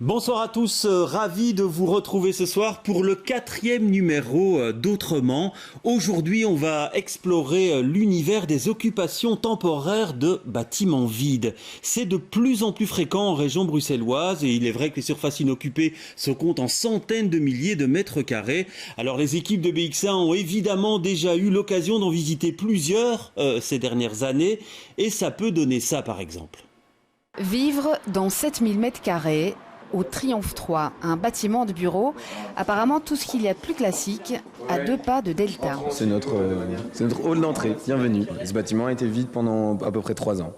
Bonsoir à tous, ravi de vous retrouver ce soir pour le 4e numéro d'Autrement. Aujourd'hui, on va explorer l'univers des occupations temporaires de bâtiments vides. C'est de plus en plus fréquent en région bruxelloise et il est vrai que les surfaces inoccupées se comptent en centaines de milliers de mètres carrés. Alors les équipes de BX1 ont évidemment déjà eu l'occasion d'en visiter plusieurs ces dernières années et ça peut donner ça par exemple. Vivre dans 7000 mètres carrés au Triomphe 3, un bâtiment de bureau, apparemment tout ce qu'il y a de plus classique, à 2 pas de Delta. C'est notre hall d'entrée, bienvenue. Ce bâtiment a été vide pendant à peu près 3 ans.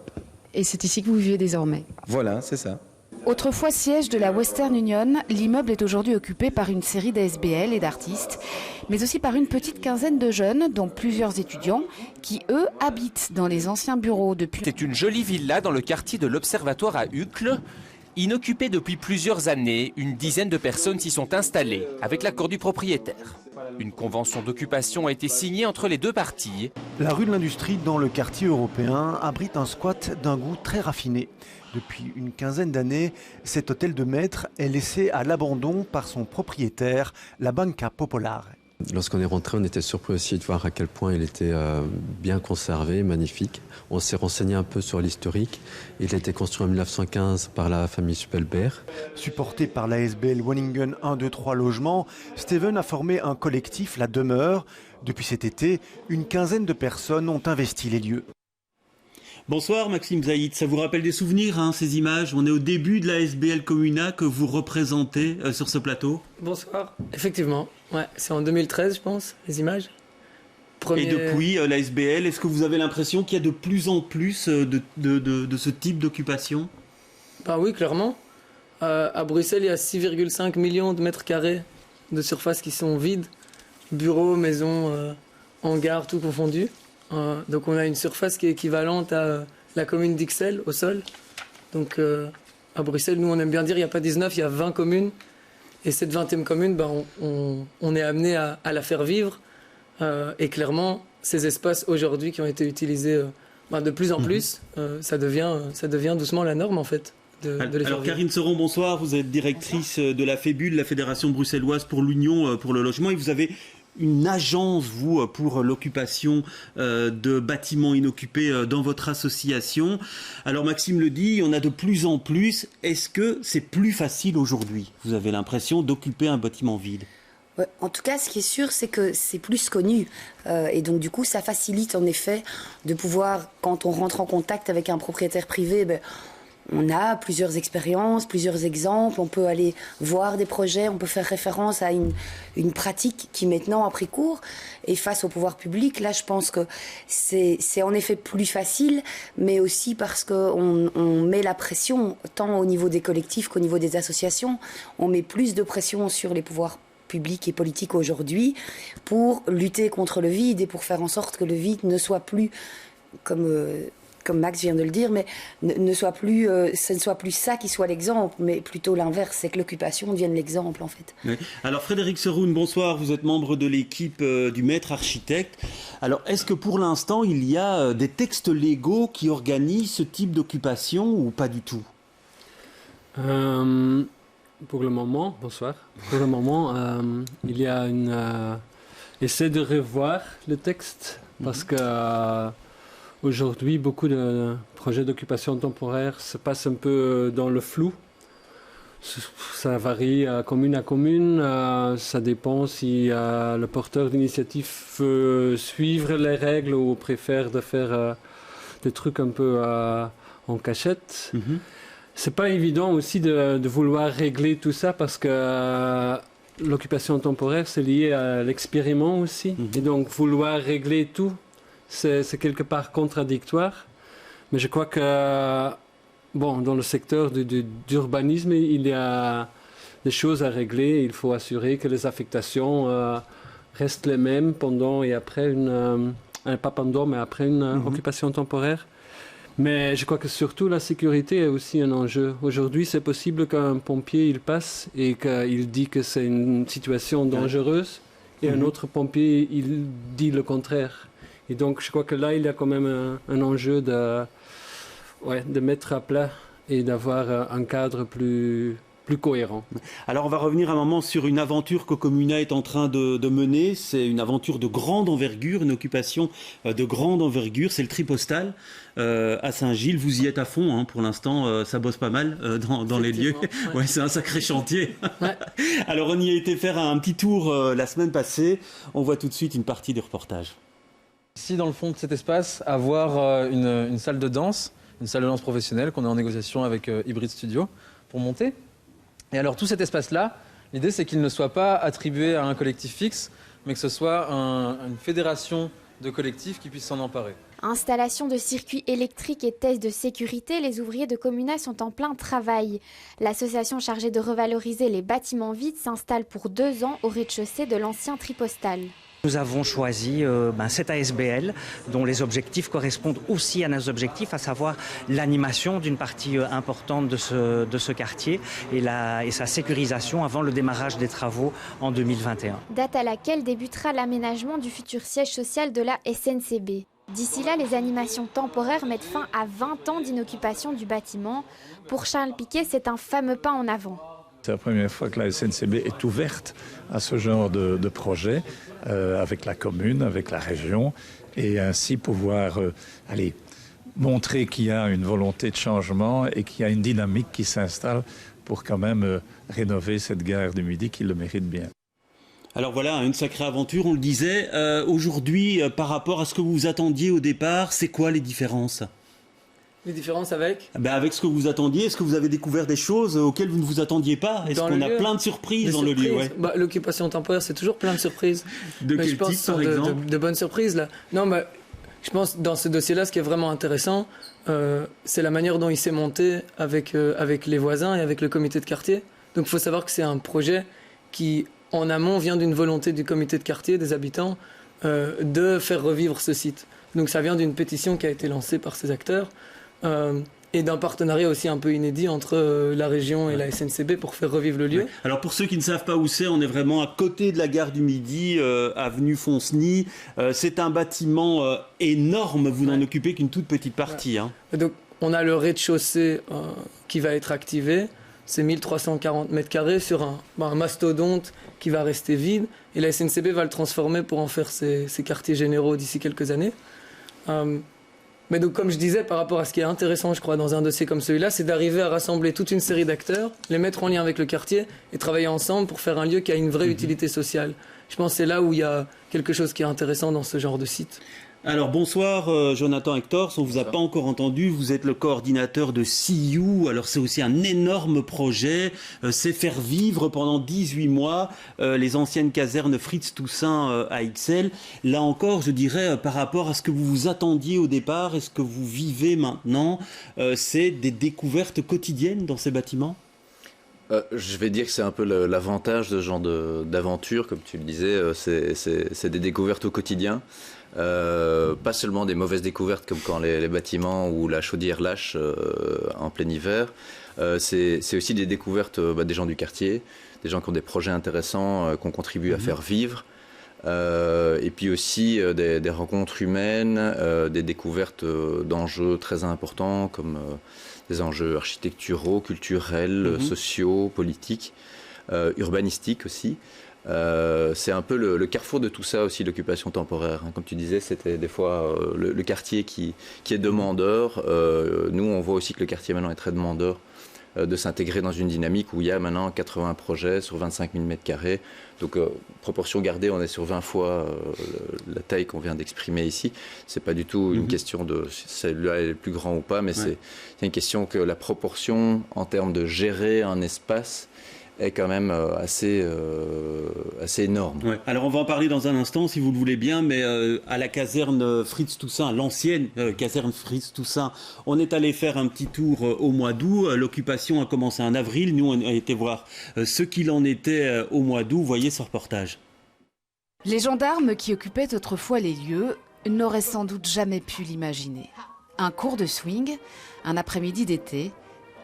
Et c'est ici que vous vivez désormais. Voilà, c'est ça. Autrefois siège de la Western Union, l'immeuble est aujourd'hui occupé par une série d'ASBL et d'artistes, mais aussi par une petite quinzaine de jeunes, dont plusieurs étudiants, qui eux habitent dans les anciens bureaux depuis... C'est une jolie villa dans le quartier de l'Observatoire à Uccle. Inoccupée depuis plusieurs années, une dizaine de personnes s'y sont installées, avec l'accord du propriétaire. Une convention d'occupation a été signée entre les deux parties. La rue de l'Industrie, dans le quartier européen, abrite un squat d'un goût très raffiné. Depuis une quinzaine d'années, cet hôtel de maître est laissé à l'abandon par son propriétaire, la Banca Popolare. Lorsqu'on est rentré, on était surpris aussi de voir à quel point il était bien conservé, magnifique. On s'est renseigné un peu sur l'historique. Il a été construit en 1915 par la famille Spelbert. Supporté par la SBL Woningen 1, 2, 3 logements, Steven a formé un collectif, La Demeure. Depuis cet été, une quinzaine de personnes ont investi les lieux. Bonsoir Maxime Zaïd, ça vous rappelle des souvenirs ces images? On est au début de la SBL Comuna que vous représentez sur ce plateau. Bonsoir, effectivement, ouais, c'est en 2013 je pense, les images. Et depuis la SBL, est-ce que vous avez l'impression qu'il y a de plus en plus de ce type d'occupation? Bah oui, clairement. À Bruxelles, il y a 6,5 millions de mètres carrés de surfaces qui sont vides. Bureaux, maisons, hangars, tout confondu. Donc on a une surface qui est équivalente à la commune d'Ixelles au sol. Donc à Bruxelles, nous on aime bien dire il n'y a pas 19, il y a 20 communes. Et cette 20e commune, on est amené à la faire vivre. Et clairement, ces espaces aujourd'hui qui ont été utilisés de plus en plus, ça devient doucement la norme en fait. Alors Karine Seron, bonsoir, vous êtes directrice de la FEBUL, la Fédération bruxelloise pour l'Union pour le logement, et vous avez une agence, vous, pour l'occupation de bâtiments inoccupés dans votre association. Alors Maxime le dit, on a de plus en plus. Est-ce que c'est plus facile aujourd'hui, vous avez l'impression, d'occuper un bâtiment vide? Ouais, en tout cas, ce qui est sûr, c'est que c'est plus connu. Et donc, du coup, ça facilite, en effet, de pouvoir, quand on rentre en contact avec un propriétaire privé, on a plusieurs expériences, plusieurs exemples, on peut aller voir des projets, on peut faire référence à une pratique qui maintenant a pris cours. Et face au pouvoir public, là je pense que c'est en effet plus facile, mais aussi parce qu'on met la pression, tant au niveau des collectifs qu'au niveau des associations, on met plus de pression sur les pouvoirs publics et politiques aujourd'hui pour lutter contre le vide et pour faire en sorte que le vide ne soit plus comme Max vient de le dire, mais ce ne soit plus ça qui soit l'exemple, mais plutôt l'inverse, c'est que l'occupation devienne l'exemple en fait. Oui. Alors Frédéric Seroun, bonsoir, vous êtes membre de l'équipe du maître architecte. Alors est-ce que pour l'instant il y a des textes légaux qui organisent ce type d'occupation ou pas du tout? Pour le moment, bonsoir. Pour le moment, il y a essaie de revoir le texte parce que aujourd'hui, beaucoup de projets d'occupation temporaire se passent un peu dans le flou. Ça varie commune à commune. Ça dépend si le porteur d'initiative veut suivre les règles ou préfère de faire des trucs un peu en cachette. C'est pas évident aussi de vouloir régler tout ça parce que l'occupation temporaire, c'est lié à l'expériment aussi. Et donc, vouloir régler tout, c'est quelque part contradictoire. Mais je crois que, dans le secteur d'urbanisme, il y a des choses à régler. Il faut assurer que les affectations restent les mêmes pendant et après pas pendant, mais après une occupation temporaire. Mais je crois que surtout la sécurité est aussi un enjeu. Aujourd'hui, c'est possible qu'un pompier il passe et qu'il dit que c'est une situation dangereuse et un autre pompier il dit le contraire. Et donc je crois que là il y a quand même un enjeu de mettre à plat et d'avoir un cadre plus plus cohérent. Alors on va revenir un moment sur une aventure que Comuna est en train de mener. C'est une aventure de grande envergure, une occupation de grande envergure. C'est le Tripostal à Saint-Gilles. Vous y êtes à fond, hein, pour l'instant. Ça bosse pas mal dans les lieux. Ouais, c'est un sacré chantier. Ouais. Alors on y a été faire un petit tour la semaine passée. On voit tout de suite une partie du reportage. Ici, dans le fond de cet espace, avoir une salle de danse professionnelle qu'on est en négociation avec Hybrid Studio pour monter. Et alors tout cet espace-là, l'idée c'est qu'il ne soit pas attribué à un collectif fixe, mais que ce soit une fédération de collectifs qui puissent s'en emparer. Installation de circuits électriques et tests de sécurité, les ouvriers de Comuna sont en plein travail. L'association chargée de revaloriser les bâtiments vides s'installe pour 2 ans au rez-de-chaussée de l'ancien Tripostal. Nous avons choisi cette ASBL dont les objectifs correspondent aussi à nos objectifs, à savoir l'animation d'une partie importante de ce quartier et sa sécurisation avant le démarrage des travaux en 2021. Date à laquelle débutera l'aménagement du futur siège social de la SNCB. D'ici là, les animations temporaires mettent fin à 20 ans d'inoccupation du bâtiment. Pour Charles Piquet, c'est un fameux pas en avant. C'est la première fois que la SNCB est ouverte à ce genre de projet avec la commune, avec la région, et ainsi pouvoir montrer qu'il y a une volonté de changement et qu'il y a une dynamique qui s'installe pour quand même rénover cette gare du Midi qui le mérite bien. Alors voilà, une sacrée aventure, on le disait. Aujourd'hui, par rapport à ce que vous attendiez au départ, c'est quoi les différences ? Les différences avec avec ce que vous attendiez, est-ce que vous avez découvert des choses auxquelles vous ne vous attendiez pas? Est-ce qu'on a plein de surprises dans le lieu? L'occupation temporaire, c'est toujours plein de surprises. De quel type, par exemple? De bonnes surprises, là. Non, je pense dans ce dossier-là, ce qui est vraiment intéressant, c'est la manière dont il s'est monté avec les voisins et avec le comité de quartier. Donc il faut savoir que c'est un projet qui, en amont, vient d'une volonté du comité de quartier, des habitants, de faire revivre ce site. Donc ça vient d'une pétition qui a été lancée par ces acteurs. Et d'un partenariat aussi un peu inédit entre la région et la SNCB pour faire revivre le lieu. Alors pour ceux qui ne savent pas où c'est, on est vraiment à côté de la gare du Midi, avenue Fonceny. C'est un bâtiment énorme, vous n'en occupez qu'une toute petite partie. Hein. Donc on a le rez-de-chaussée qui va être activé, c'est 1340 mètres carrés sur un mastodonte qui va rester vide, et la SNCB va le transformer pour en faire ses quartiers généraux d'ici quelques années. Mais donc, comme je disais, par rapport à ce qui est intéressant, je crois, dans un dossier comme celui-là, c'est d'arriver à rassembler toute une série d'acteurs, les mettre en lien avec le quartier et travailler ensemble pour faire un lieu qui a une vraie utilité sociale. Je pense que c'est là où il y a quelque chose qui est intéressant dans ce genre de site. Alors bonsoir Jonathan Hector, on ne vous a pas encore entendu, vous êtes le coordinateur de See You, alors c'est aussi un énorme projet, c'est faire vivre pendant 18 mois les anciennes casernes Fritz Toussaint à Ixelles. Là encore, je dirais, par rapport à ce que vous vous attendiez au départ et ce que vous vivez maintenant, c'est des découvertes quotidiennes dans ces bâtiments ? Je vais dire que c'est un peu l'avantage de ce genre d'aventure, comme tu le disais, c'est des découvertes au quotidien. Pas seulement des mauvaises découvertes comme quand les bâtiments ou la chaudière lâche en plein hiver, c'est aussi des découvertes des gens du quartier, des gens qui ont des projets intéressants qu'on contribue à faire vivre, et puis aussi des rencontres humaines, des découvertes d'enjeux très importants comme des enjeux architecturaux, culturels, sociaux, politiques, urbanistiques aussi. C'est un peu le carrefour de tout ça aussi, l'occupation temporaire. Comme tu disais, c'était des fois le quartier qui est demandeur. Nous, on voit aussi que le quartier maintenant est très demandeur de s'intégrer dans une dynamique où il y a maintenant 80 projets sur 25 000 m². Donc, proportion gardée, on est sur 20 fois la taille qu'on vient d'exprimer ici. C'est pas du tout une question de si celui-là est plus grand ou pas, mais c'est une question que la proportion en termes de gérer un espace est quand même assez énorme. Ouais. Alors on va en parler dans un instant si vous le voulez bien, mais à la caserne Fritz Toussaint, l'ancienne caserne Fritz Toussaint, on est allé faire un petit tour au mois d'août. L'occupation a commencé en avril. Nous on a été voir ce qu'il en était au mois d'août. Voyez ce reportage. Les gendarmes qui occupaient autrefois les lieux n'auraient sans doute jamais pu l'imaginer. Un cours de swing, un après-midi d'été,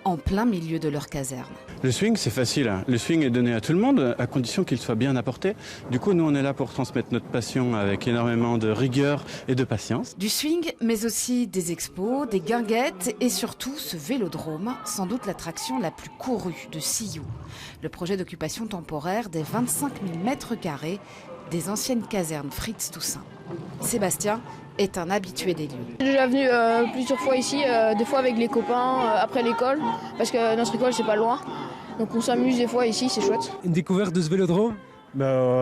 en plein milieu de leur caserne. Le swing, c'est facile. Le swing est donné à tout le monde, à condition qu'il soit bien apporté. Du coup, nous, on est là pour transmettre notre passion avec énormément de rigueur et de patience. Du swing, mais aussi des expos, des guinguettes et surtout ce vélodrome, sans doute l'attraction la plus courue de Sillou. Le projet d'occupation temporaire des 25 000 mètres carrés des anciennes casernes Fritz Toussaint. Sébastien est un habitué des lieux. Je suis déjà venu plusieurs fois ici, des fois avec les copains après l'école, parce que notre école c'est pas loin. Donc on s'amuse des fois ici, c'est chouette. Une découverte de ce vélodrome ?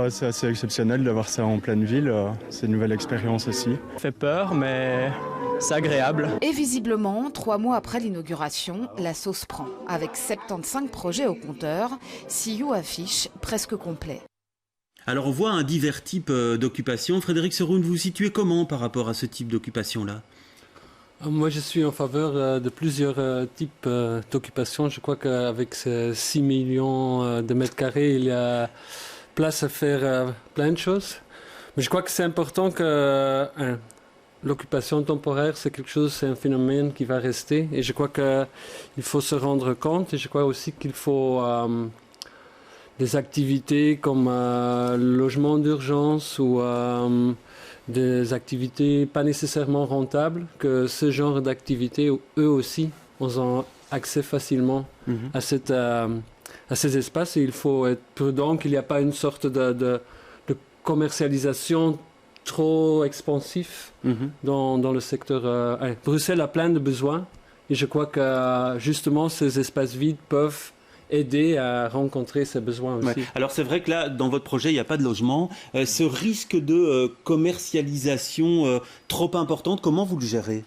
C'est assez exceptionnel d'avoir ça en pleine ville, c'est une nouvelle expérience aussi. Ça fait peur, mais c'est agréable. Et visiblement, 3 mois après l'inauguration, la sauce prend. Avec 75 projets au compteur, Sillou affiche presque complet. Alors on voit un divers types d'occupation. Frédéric Seroun, vous vous situez comment par rapport à ce type d'occupation-là ? Moi, je suis en faveur de plusieurs types d'occupations. Je crois qu'avec ces 6 millions de mètres carrés, il y a place à faire plein de choses. Mais je crois que c'est important que l'occupation temporaire, c'est quelque chose, c'est un phénomène qui va rester. Et je crois qu'il faut se rendre compte. Et je crois aussi qu'il faut des activités comme le logement d'urgence ou des activités pas nécessairement rentables, que ce genre d'activités, eux aussi, ont accès facilement à ces espaces. Et il faut être prudent qu'il n'y a pas une sorte de commercialisation trop expansive dans le secteur. Bruxelles a plein de besoins et je crois que justement ces espaces vides peuvent aider à rencontrer ces besoins aussi. Ouais. Alors c'est vrai que là, dans votre projet, il n'y a pas de logement. Ce risque de commercialisation trop importante, comment vous le gérez ?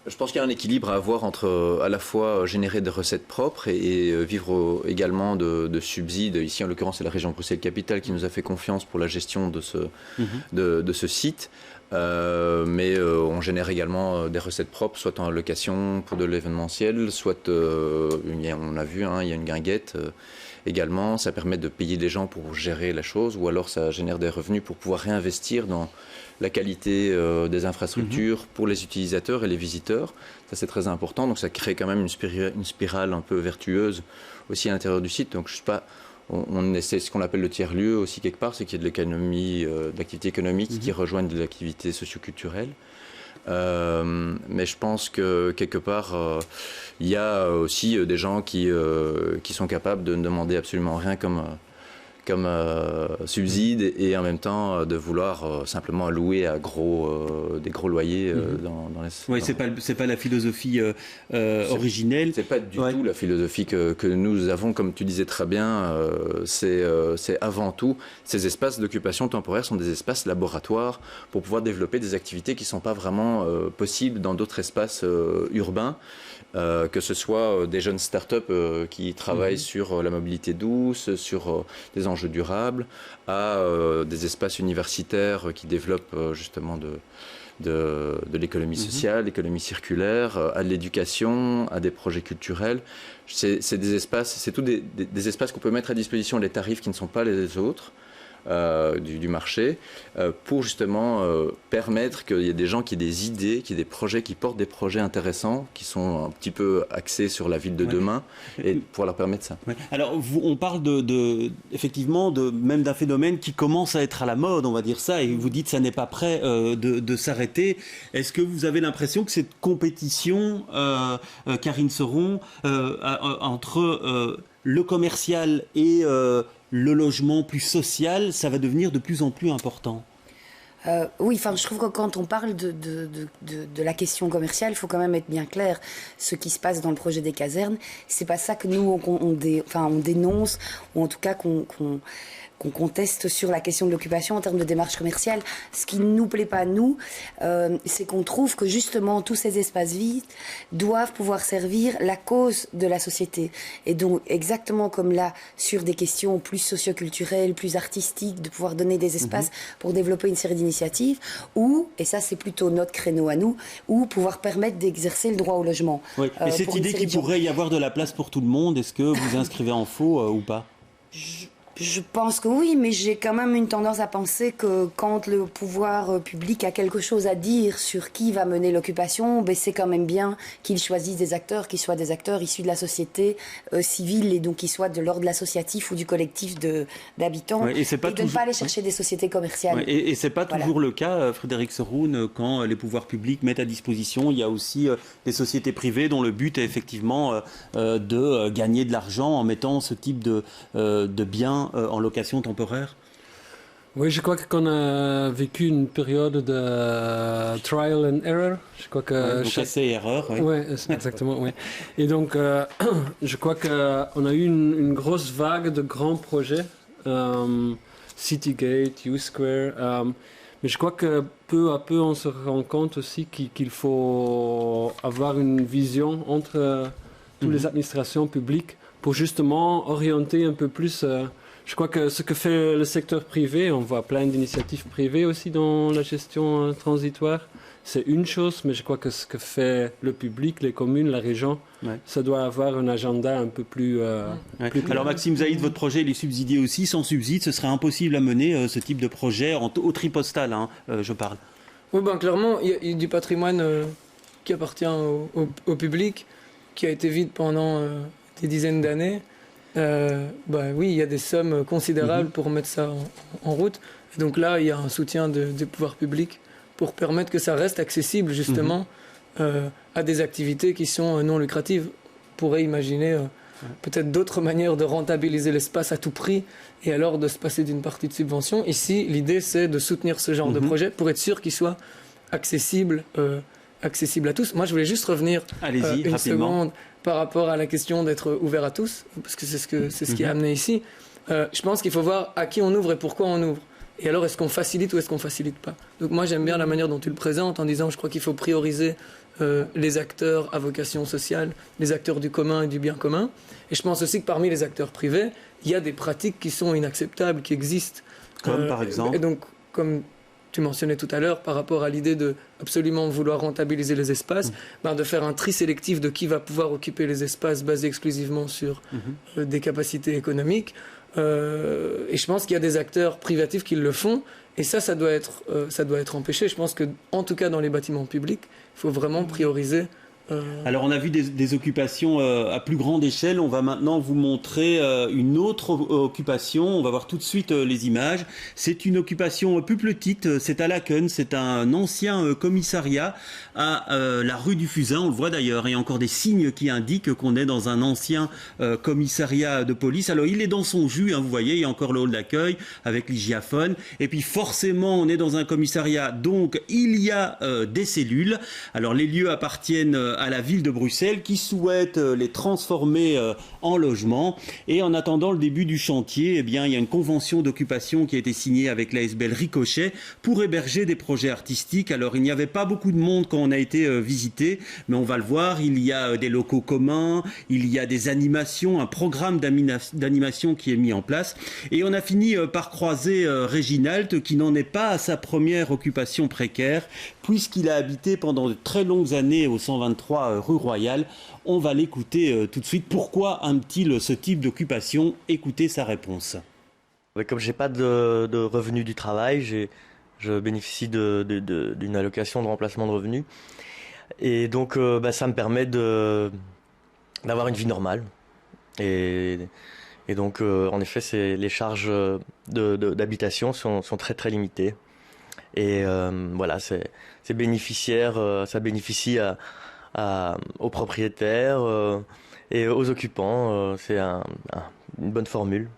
Je pense qu'il y a un équilibre à avoir entre à la fois générer des recettes propres et vivre également de subsides. Ici, en l'occurrence, c'est la région Bruxelles-Capitale qui nous a fait confiance pour la gestion de ce site. Mais on génère également des recettes propres, soit en location pour de l'événementiel, soit, on a vu, il y a une guinguette également. Ça permet de payer des gens pour gérer la chose, ou alors ça génère des revenus pour pouvoir réinvestir dans la qualité des infrastructures pour les utilisateurs et les visiteurs. Ça, c'est très important. Donc ça crée quand même une spirale un peu vertueuse aussi à l'intérieur du site. Donc je sais pas... On essaie ce qu'on appelle le tiers-lieu aussi quelque part, c'est qu'il y a de l'économie, de l'activité économique qui rejoignent de l'activité socio-culturelle. Mais je pense que quelque part, il y a aussi des gens qui sont capables de ne demander absolument rien comme subside et en même temps de vouloir simplement louer à des gros loyers dans les... Oui, c'est pas la philosophie originelle. C'est pas du tout la philosophie que nous avons, comme tu disais très bien. C'est avant tout, ces espaces d'occupation temporaire sont des espaces laboratoires pour pouvoir développer des activités qui ne sont pas vraiment possibles dans d'autres espaces urbains. Que ce soit des jeunes start-up qui travaillent sur la mobilité douce, sur des enjeux durables, à des espaces universitaires qui développent justement de l'économie sociale, l'économie circulaire, à de l'éducation, à des projets culturels. C'est des espaces, c'est tous des espaces qu'on peut mettre à disposition à des tarifs qui ne sont pas les autres. Du marché pour justement permettre qu'il y ait des gens qui aient des idées, qui aient des projets, qui portent des projets intéressants, qui sont un petit peu axés sur la ville de demain et pouvoir leur permettre ça. Ouais. Alors on parle effectivement même d'un phénomène qui commence à être à la mode, on va dire ça, et vous dites que ça n'est pas prêt de s'arrêter. Est-ce que vous avez l'impression que cette compétition, Karine Seroun, entre le commercial et le logement plus social, ça va devenir de plus en plus important? Oui, je trouve que quand on parle de la question commerciale, il faut quand même être bien clair. Ce qui se passe dans le projet des casernes, c'est pas ça que nous on dénonce, ou en tout cas qu'on conteste sur la question de l'occupation en termes de démarche commerciale. Ce qui ne nous plaît pas, nous, c'est qu'on trouve que justement tous ces espaces vides doivent pouvoir servir la cause de la société. Et donc, exactement comme là, sur des questions plus socioculturelles, plus artistiques, de pouvoir donner des espaces pour développer une série d'initiatives, ou, et ça c'est plutôt notre créneau à nous, ou pouvoir permettre d'exercer le droit au logement. Oui. Et cette idée qu'il pourrait y avoir de la place pour tout le monde, est-ce que vous inscrivez en faux ou pas? Je pense que oui, mais j'ai quand même une tendance à penser que quand le pouvoir public a quelque chose à dire sur qui va mener l'occupation, ben c'est quand même bien qu'il choisisse des acteurs qui soient des acteurs issus de la société civile et donc qui soient de l'ordre associatif ou du collectif d'habitants et de ne pas aller chercher des sociétés commerciales. Ouais, et c'est pas toujours le cas, Frédéric Seroun, quand les pouvoirs publics mettent à disposition, il y a aussi des sociétés privées dont le but est effectivement de gagner de l'argent en mettant ce type de biens en location temporaire. Oui, je crois qu'on a vécu une période de trial and error. Je crois que donc essai et erreur. Oui, ouais, exactement. Oui. Et donc, je crois qu'on a eu une grosse vague de grands projets, Citygate, U-Square. Mais je crois que peu à peu, on se rend compte aussi qu'il faut avoir une vision entre toutes les administrations publiques pour justement orienter un peu plus. Je crois que ce que fait le secteur privé, on voit plein d'initiatives privées aussi dans la gestion transitoire, c'est une chose, mais je crois que ce que fait le public, les communes, la région, ça doit avoir un agenda un peu plus... Alors Maxime Zaïd, votre projet il est subsidié aussi. Sans subside, ce serait impossible à mener ce type de projet au tri postal, je parle. Oui, ben, clairement, il y a du patrimoine qui appartient au public, qui a été vide pendant des dizaines d'années. Oui, il y a des sommes considérables pour mettre ça en route. Et donc là, il y a un soutien des pouvoirs publics pour permettre que ça reste accessible justement à des activités qui sont non lucratives. On pourrait imaginer peut-être d'autres manières de rentabiliser l'espace à tout prix et alors de se passer d'une partie de subvention. Ici, l'idée, c'est de soutenir ce genre de projet pour être sûr qu'il soit accessible à tous. Moi, je voulais juste revenir une seconde par rapport à la question d'être ouvert à tous, parce que c'est ce qui est amené ici. Je pense qu'il faut voir à qui on ouvre et pourquoi on ouvre. Et alors, est-ce qu'on facilite ou est-ce qu'on facilite pas? Donc moi, j'aime bien la manière dont tu le présentes en disant, je crois qu'il faut prioriser les acteurs à vocation sociale, les acteurs du commun et du bien commun. Et je pense aussi que parmi les acteurs privés, il y a des pratiques qui sont inacceptables, qui existent. Comme par exemple? Et donc, comme tu mentionnais tout à l'heure, par rapport à l'idée de absolument vouloir rentabiliser les espaces, de faire un tri sélectif de qui va pouvoir occuper les espaces basés exclusivement sur des capacités économiques. Et je pense qu'il y a des acteurs privatifs qui le font, et ça doit être empêché. Je pense que, en tout cas dans les bâtiments publics, il faut vraiment prioriser. Alors on a vu des occupations à plus grande échelle. On va maintenant vous montrer une autre occupation. On va voir tout de suite les images. C'est une occupation plus petite. C'est à Laken. C'est un ancien commissariat à la rue du Fusain. On le voit d'ailleurs. Il y a encore des signes qui indiquent qu'on est dans un ancien commissariat de police. Alors il est dans son jus. Vous voyez, il y a encore le hall d'accueil avec l'hygiaphone. Et puis forcément, on est dans un commissariat. Donc il y a des cellules. Alors les lieux appartiennent à la ville de Bruxelles qui souhaite les transformer en logements. Et en attendant le début du chantier, eh bien, il y a une convention d'occupation qui a été signée avec l'ASBL Ricochet pour héberger des projets artistiques. Alors il n'y avait pas beaucoup de monde quand on a été visité, mais on va le voir, il y a des locaux communs, il y a des animations, un programme d'animation qui est mis en place. Et on a fini par croiser Réginald qui n'en est pas à sa première occupation précaire puisqu'il a habité pendant de très longues années au 123 rue Royale. On va l'écouter tout de suite. Pourquoi aime-t-il ce type d'occupation? Écoutez sa réponse. Comme je n'ai pas de revenus du travail, je bénéficie d'une allocation de remplacement de revenus. Et donc ça me permet d'avoir une vie normale. Et donc en effet, les charges d'habitation sont très très limitées. Et voilà, c'est bénéficiaire, ça bénéficie aux propriétaires et aux occupants. C'est une bonne formule.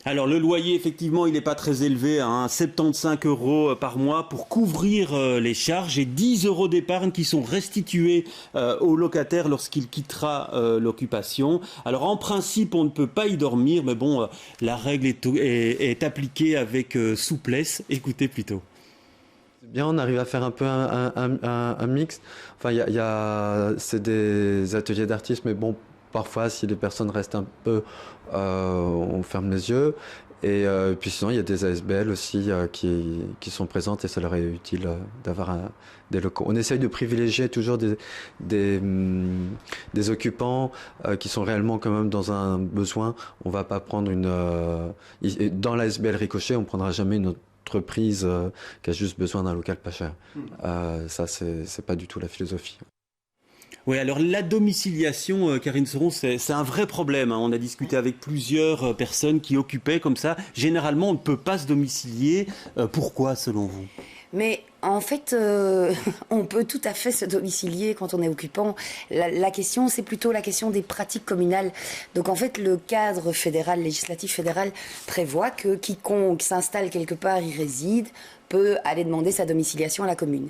Alors le loyer, effectivement, il n'est pas très élevé, 75 € par mois pour couvrir les charges et 10 € d'épargne qui sont restitués au locataire lorsqu'il quittera l'occupation. Alors en principe, on ne peut pas y dormir, mais bon, la règle est appliquée avec souplesse. Écoutez plutôt. Bien, on arrive à faire un peu un mix. Enfin, c'est des ateliers d'artistes, mais bon, parfois, si les personnes restent un peu, on ferme les yeux. Et puis sinon, il y a des ASBL aussi qui sont présentes et ça leur est utile d'avoir des locaux. On essaye de privilégier toujours des occupants qui sont réellement quand même dans un besoin. On va pas prendre dans l'ASBL Ricochet, on prendra jamais une entreprise qui a juste besoin d'un local pas cher. Ça, c'est pas du tout la philosophie. Oui, alors la domiciliation, Karine Seron, c'est un vrai problème. On a discuté avec plusieurs personnes qui occupaient comme ça. Généralement, on ne peut pas se domicilier. Pourquoi, selon vous ? Mais en fait, on peut tout à fait se domicilier quand on est occupant. La question, c'est plutôt la question des pratiques communales. Donc en fait, le cadre fédéral, législatif fédéral, prévoit que quiconque s'installe quelque part y réside, peut aller demander sa domiciliation à la commune.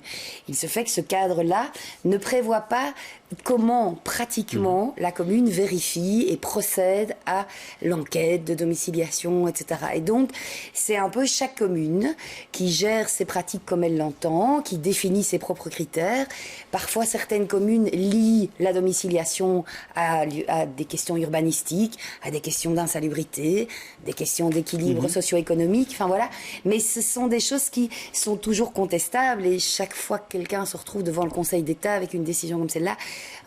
Il se fait que ce cadre-là ne prévoit pas comment pratiquement la commune vérifie et procède à l'enquête de domiciliation, etc. Et donc, c'est un peu chaque commune qui gère ses pratiques comme elle l'entend, qui définit ses propres critères. Parfois, certaines communes lient la domiciliation à des questions urbanistiques, à des questions d'insalubrité, des questions d'équilibre socio-économique, enfin voilà. Mais ce sont des choses qui sont toujours contestables et chaque fois que quelqu'un se retrouve devant le Conseil d'État avec une décision comme celle-là,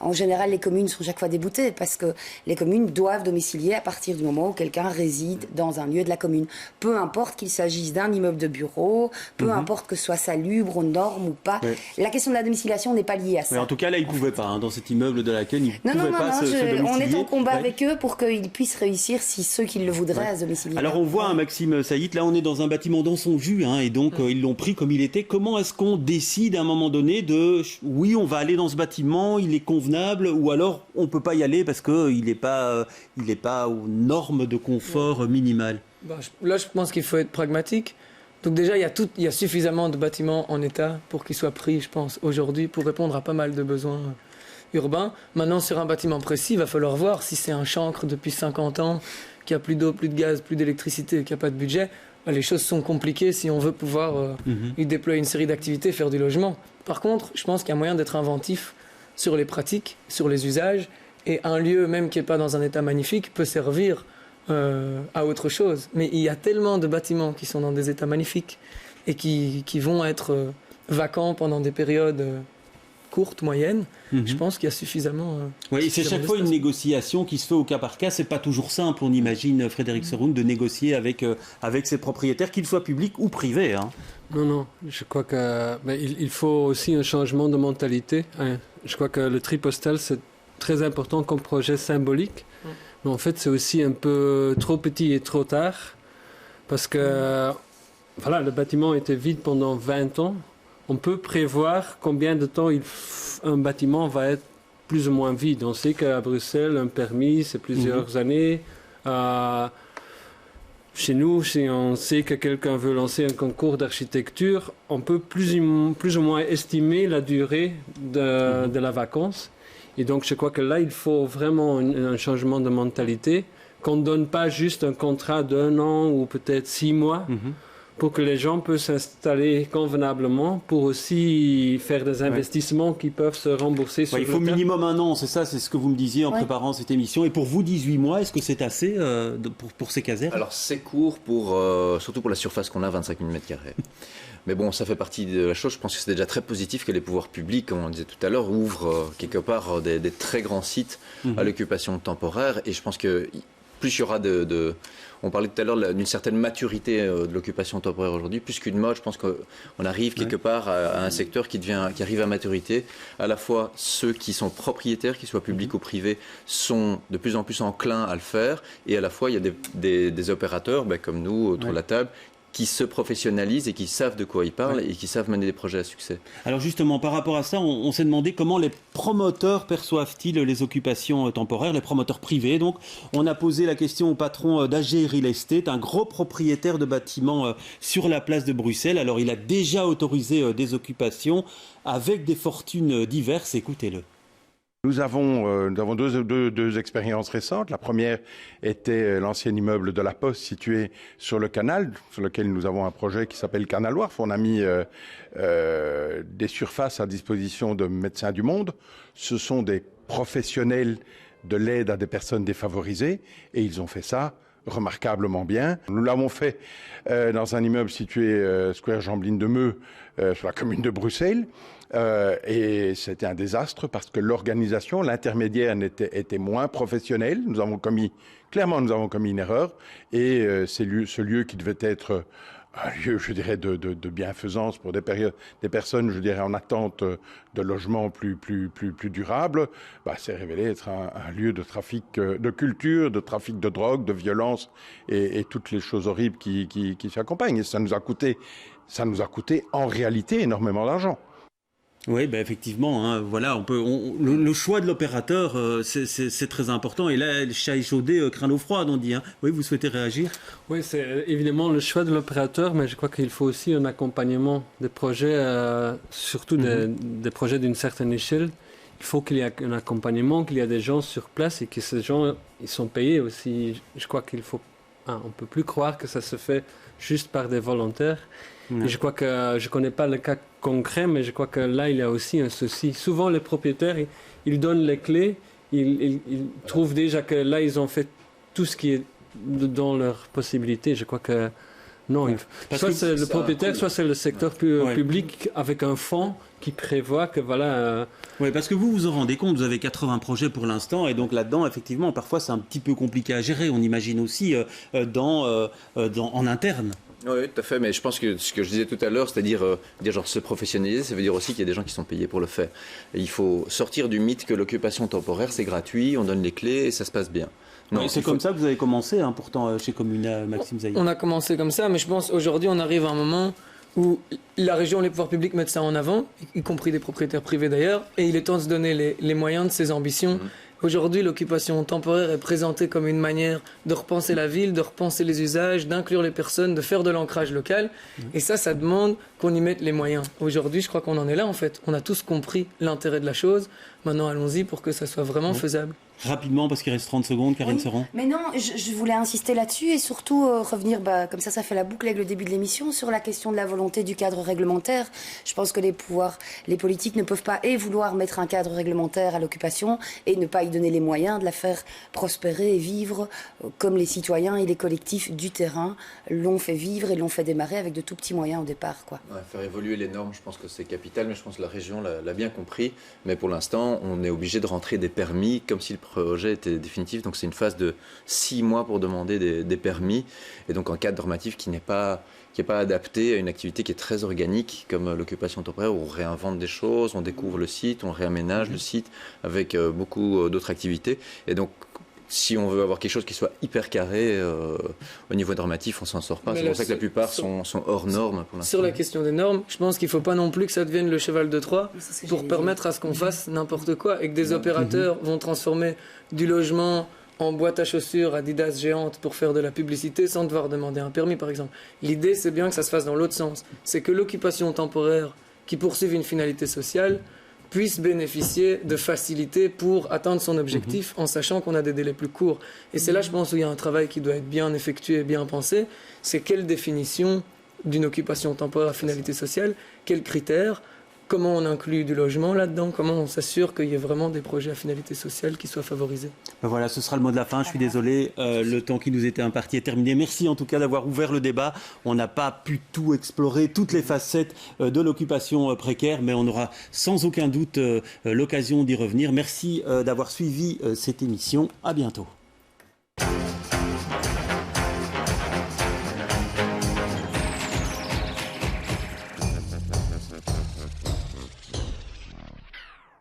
en général, les communes sont chaque fois déboutées parce que les communes doivent domicilier à partir du moment où quelqu'un réside dans un lieu de la commune. Peu importe qu'il s'agisse d'un immeuble de bureau, peu importe que ce soit salubre, aux normes ou pas. Ouais. La question de la domiciliation n'est pas liée à ça. Ouais, en tout cas, là, ils ne pouvaient pas. Dans cet immeuble de laquelle ils ne pouvaient pas se domicilier. On est en combat avec eux pour qu'ils puissent réussir, si ceux qui le voudraient, à se domicilier. Alors, on voit, Maxime Saïd, là, on est dans un bâtiment dans son jus, et donc ils l'ont pris comme il était. Comment est-ce qu'on décide à un moment donné de oui, on va aller dans ce bâtiment, il est convenable, ou alors on ne peut pas y aller parce qu'il n'est pas aux normes de confort minimales? Là, je pense qu'il faut être pragmatique. Donc déjà, il y a suffisamment de bâtiments en état pour qu'ils soient pris, je pense, aujourd'hui, pour répondre à pas mal de besoins urbains. Maintenant, sur un bâtiment précis, il va falloir voir si c'est un chancre depuis 50 ans, qui a plus d'eau, plus de gaz, plus d'électricité, qui n'a pas de budget. Les choses sont compliquées si on veut pouvoir y déployer une série d'activités, faire du logement. Par contre, je pense qu'il y a moyen d'être inventif sur les pratiques, sur les usages, et un lieu, même qui n'est pas dans un état magnifique, peut servir à autre chose. Mais il y a tellement de bâtiments qui sont dans des états magnifiques et qui vont être vacants pendant des périodes courtes, moyennes. Je pense qu'il y a suffisamment... oui, c'est chaque fois une négociation qui se fait au cas par cas. C'est pas toujours simple, on imagine, Frédéric Seron, de négocier avec ses propriétaires, qu'ils soient publics ou privés. Non, je crois qu'il faut aussi un changement de mentalité. Je crois que le tri postal, c'est très important comme projet symbolique. Mais en fait, c'est aussi un peu trop petit et trop tard. Parce que le bâtiment était vide pendant 20 ans. On peut prévoir combien de temps un bâtiment va être plus ou moins vide. On sait qu'à Bruxelles, un permis, c'est plusieurs années. Chez nous, si on sait que quelqu'un veut lancer un concours d'architecture, on peut plus ou moins estimer la durée de la vacance. Et donc, je crois que là, il faut vraiment un changement de mentalité, qu'on ne donne pas juste un contrat d'1 an ou peut-être 6 mois, pour que les gens puissent s'installer convenablement, pour aussi faire des investissements qui peuvent se rembourser sur le temps. Il faut minimum 1 an, c'est ça, c'est ce que vous me disiez en préparant cette émission. Et pour vous, 18 mois, est-ce que c'est assez pour ces casernes? Alors, c'est court, surtout pour la surface qu'on a, 25 000 m². Mais bon, ça fait partie de la chose. Je pense que c'est déjà très positif que les pouvoirs publics, comme on disait tout à l'heure, ouvrent quelque part des très grands sites à l'occupation temporaire. Et je pense que plus il y aura on parlait tout à l'heure d'une certaine maturité de l'occupation temporaire aujourd'hui, plus qu'une mode, je pense qu'on arrive quelque part à un secteur qui arrive à maturité. À la fois ceux qui sont propriétaires, qu'ils soient publics ou privés, sont de plus en plus enclins à le faire. Et à la fois, il y a des opérateurs, comme nous, autour de la table, qui se professionnalisent et qui savent de quoi ils parlent et qui savent mener des projets à succès. Alors justement, par rapport à ça, on s'est demandé comment les promoteurs perçoivent-ils les occupations temporaires, les promoteurs privés. Donc, on a posé la question au patron d'AG Real Estate, un gros propriétaire de bâtiments sur la place de Bruxelles. Alors, il a déjà autorisé des occupations avec des fortunes diverses. Écoutez-le. Nous avons deux expériences récentes. La première était l'ancien immeuble de la Poste situé sur le canal, sur lequel nous avons un projet qui s'appelle Canal Wharf. On a mis des surfaces à disposition de Médecins du Monde. Ce sont des professionnels de l'aide à des personnes défavorisées et ils ont fait ça remarquablement bien. Nous l'avons fait dans un immeuble situé Square Jamblin de Meux, sur la commune de Bruxelles. Et c'était un désastre parce que l'organisation, l'intermédiaire était moins professionnel. Nous avons commis une erreur. Et ce lieu qui devait être un lieu, je dirais, de bienfaisance pour des personnes, je dirais, en attente de logements plus durables, s'est révélé être un lieu de trafic de culture, de trafic de drogue, de violence et toutes les choses horribles qui s'accompagnent. Et ça nous a coûté en réalité énormément d'argent. Oui, effectivement, hein, voilà, le choix de l'opérateur, c'est très important. Et là, le chat échaudé craint l'eau froide, on dit. Hein. Oui, vous souhaitez réagir? Oui, c'est évidemment le choix de l'opérateur, mais je crois qu'il faut aussi un accompagnement des projets, surtout des projets d'une certaine échelle. Il faut qu'il y ait un accompagnement, qu'il y ait des gens sur place et que ces gens, ils sont payés aussi. Je crois qu'il faut, on peut plus croire que ça se fait juste par des volontaires. Et je crois que, je ne connais pas le cas concret, mais je crois que là, il y a aussi un souci. Souvent, les propriétaires, ils donnent les clés, ils trouvent déjà que là, ils ont fait tout ce qui est dans leurs possibilités. Je crois que non, soit c'est le propriétaire, soit c'est le secteur public avec un fonds qui prévoit que voilà... Oui, parce que vous vous en rendez compte, vous avez 80 projets pour l'instant, et donc là-dedans, effectivement, parfois c'est un petit peu compliqué à gérer. On imagine aussi en interne. Oui, tout à fait, mais je pense que ce que je disais tout à l'heure, c'est-à-dire se professionnaliser, ça veut dire aussi qu'il y a des gens qui sont payés pour le faire. Et il faut sortir du mythe que l'occupation temporaire, c'est gratuit, on donne les clés et ça se passe bien. Non, c'est comme ça que vous avez commencé, hein, pourtant, chez Comuna, Maxime Zaïd. On a commencé comme ça, mais je pense aujourd'hui, on arrive à un moment où la région, les pouvoirs publics mettent ça en avant, y compris des propriétaires privés d'ailleurs, et il est temps de se donner les moyens de ses ambitions. Aujourd'hui, l'occupation temporaire est présentée comme une manière de repenser la ville, de repenser les usages, d'inclure les personnes, de faire de l'ancrage local. Et ça demande qu'on y mette les moyens. Aujourd'hui, je crois qu'on en est là, en fait. On a tous compris l'intérêt de la chose. Maintenant, allons-y pour que ça soit vraiment faisable. Rapidement, parce qu'il reste 30 secondes, Karine Seron. Mais non, je voulais insister là-dessus et surtout revenir, comme ça fait la boucle avec le début de l'émission, sur la question de la volonté du cadre réglementaire. Je pense que les politiques ne peuvent pas vouloir mettre un cadre réglementaire à l'occupation et ne pas y donner les moyens de la faire prospérer et vivre comme les citoyens et les collectifs du terrain l'ont fait vivre et l'ont fait démarrer avec de tout petits moyens au départ. Faire évoluer les normes, je pense que c'est capital, mais je pense que la région l'a bien compris. Mais pour l'instant, on est obligé de rentrer des permis comme si le projet était définitif, donc c'est une phase de 6 mois pour demander des permis, et donc un cadre normatif qui n'est pas adapté à une activité qui est très organique, comme l'occupation temporaire, où on réinvente des choses, on découvre le site, on réaménage le site avec beaucoup d'autres activités, et donc si on veut avoir quelque chose qui soit hyper carré au niveau normatif, on s'en sort pas. C'est pour ça que la plupart sont hors normes pour l'instant. Sur la question des normes, je pense qu'il ne faut pas non plus que ça devienne le cheval de Troie pour permettre à ce qu'on fasse n'importe quoi et que des opérateurs vont transformer du logement en boîte à chaussures Adidas géante pour faire de la publicité sans devoir demander un permis, par exemple. L'idée, c'est bien que ça se fasse dans l'autre sens. C'est que l'occupation temporaire qui poursuive une finalité sociale puisse bénéficier de facilités pour atteindre son objectif en sachant qu'on a des délais plus courts. Et c'est là, je pense, où il y a un travail qui doit être bien effectué, bien pensé. C'est quelle définition d'une occupation temporaire à finalité sociale, quels critères, comment on inclut du logement là-dedans, comment on s'assure qu'il y ait vraiment des projets à finalité sociale qui soient favorisés. Voilà, ce sera le mot de la fin. Je suis désolé, le temps qui nous était imparti est terminé. Merci en tout cas d'avoir ouvert le débat. On n'a pas pu tout explorer, toutes les facettes de l'occupation précaire, mais on aura sans aucun doute l'occasion d'y revenir. Merci d'avoir suivi cette émission. À bientôt.